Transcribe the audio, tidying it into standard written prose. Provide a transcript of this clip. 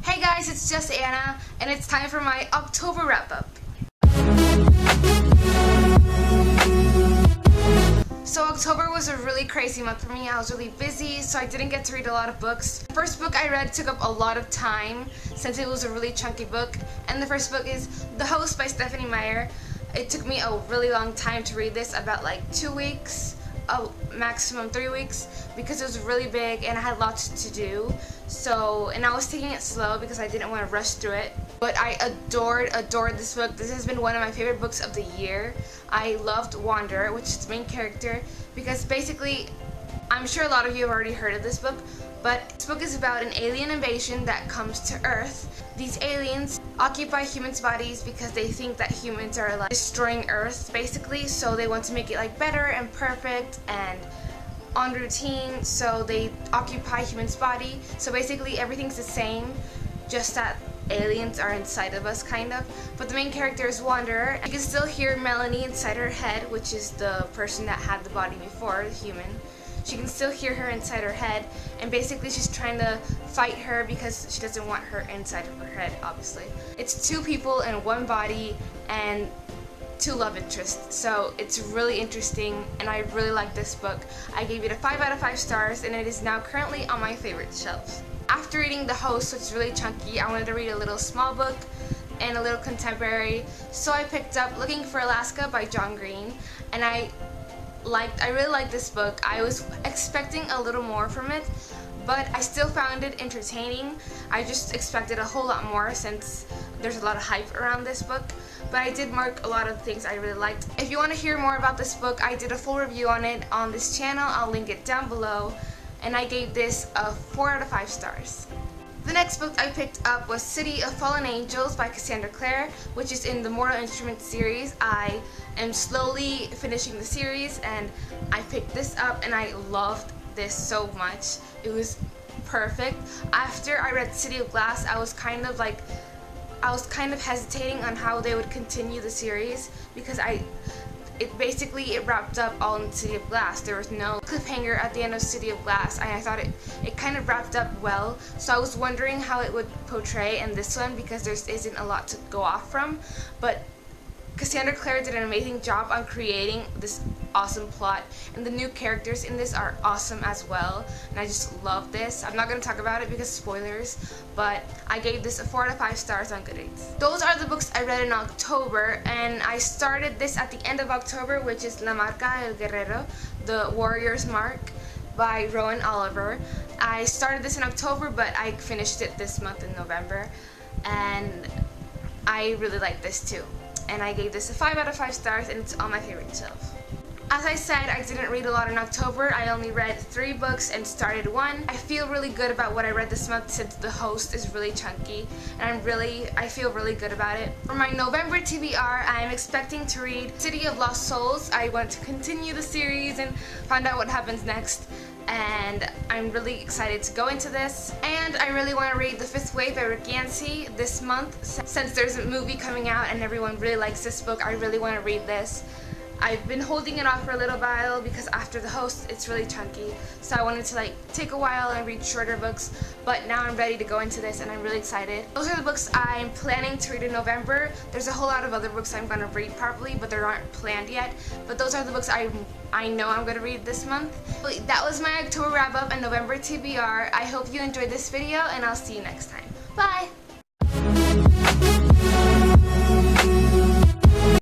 Hey guys, it's just Anna, and it's time for my October wrap-up. So October was a really crazy month for me. I was really busy, so I didn't get to read a lot of books. The first book I read took up a lot of time since it was a really chunky book, and the first book is The Host by Stephanie Meyer. It took me a really long time to read this, about like 2 weeks, maximum 3 weeks, because it was really big and I had lots to do. And I was taking it slow because I didn't want to rush through it. But I adored this book. This has been one of my favorite books of the year. I loved Wanderer, which is the main character, because basically, I'm sure a lot of you have already heard of this book, but this book is about an alien invasion that comes to Earth. These aliens occupy humans' bodies because they think that humans are like destroying Earth, basically, so they want to make it like better and perfect and on routine, so they occupy humans' body. So basically everything's the same, just that aliens are inside of us, kind of. But the main character is Wanderer. You can still hear Melanie inside her head, which is the person that had the body before, the human. She can still hear her inside her head, and basically she's trying to fight her because she doesn't want her inside of her head, obviously. It's 2 people in 1 body and 2 love interests, so it's really interesting, and I really like this book. I gave it a 5 out of 5 stars, and it is now currently on my favorite shelf. After reading The Host, which is really chunky, I wanted to read a little small book and a little contemporary, so I picked up Looking for Alaska by John Green, and I really liked this book. I was expecting a little more from it, but I still found it entertaining. I just expected a whole lot more since there's a lot of hype around this book, but I did mark a lot of things I really liked. If you want to hear more about this book, I did a full review on it on this channel. I'll link it down below, and I gave this a 4 out of 5 stars. The next book I picked up was City of Fallen Angels by Cassandra Clare, which is in the Mortal Instruments series. I am slowly finishing the series, and I picked this up and I loved this so much. It was perfect. After I read City of Glass, I was kind of hesitating on how they would continue the series, because it wrapped up all in City of Glass. There was no cliffhanger at the end of City of Glass, and I thought it kind of wrapped up well, so I was wondering how it would portray in this one, because there isn't a lot to go off from. But Cassandra Clare did an amazing job on creating this awesome plot, and the new characters in this are awesome as well, and I just love this. I'm not going to talk about it because spoilers, but I gave this a 4 out of 5 stars on Goodreads. Those are the books I read in October, and I started this at the end of October, which is La Marca del Guerrero, The Warrior's Mark by Rowan Oliver. I started this in October, but I finished it this month in November, and I really like this too. And I gave this a 5 out of 5 stars, and it's on my favorite shelf. As I said, I didn't read a lot in October. I only read 3 books and started 1. I feel really good about what I read this month since The Host is really chunky, and I feel really good about it. For my November TBR, I am expecting to read City of Lost Souls. I want to continue the series and find out what happens next, and I'm really excited to go into this. And I really want to read The Fifth Wave by Rick Yancey this month. Since there's a movie coming out and everyone really likes this book, I really want to read this. I've been holding it off for a little while because after The Host, it's really chunky, so I wanted to take a while and read shorter books, but now I'm ready to go into this and I'm really excited. Those are the books I'm planning to read in November. There's a whole lot of other books I'm going to read probably, but they aren't planned yet, but those are the books I know I'm going to read this month. That was my October wrap-up and November TBR. I hope you enjoyed this video, and I'll see you next time. Bye!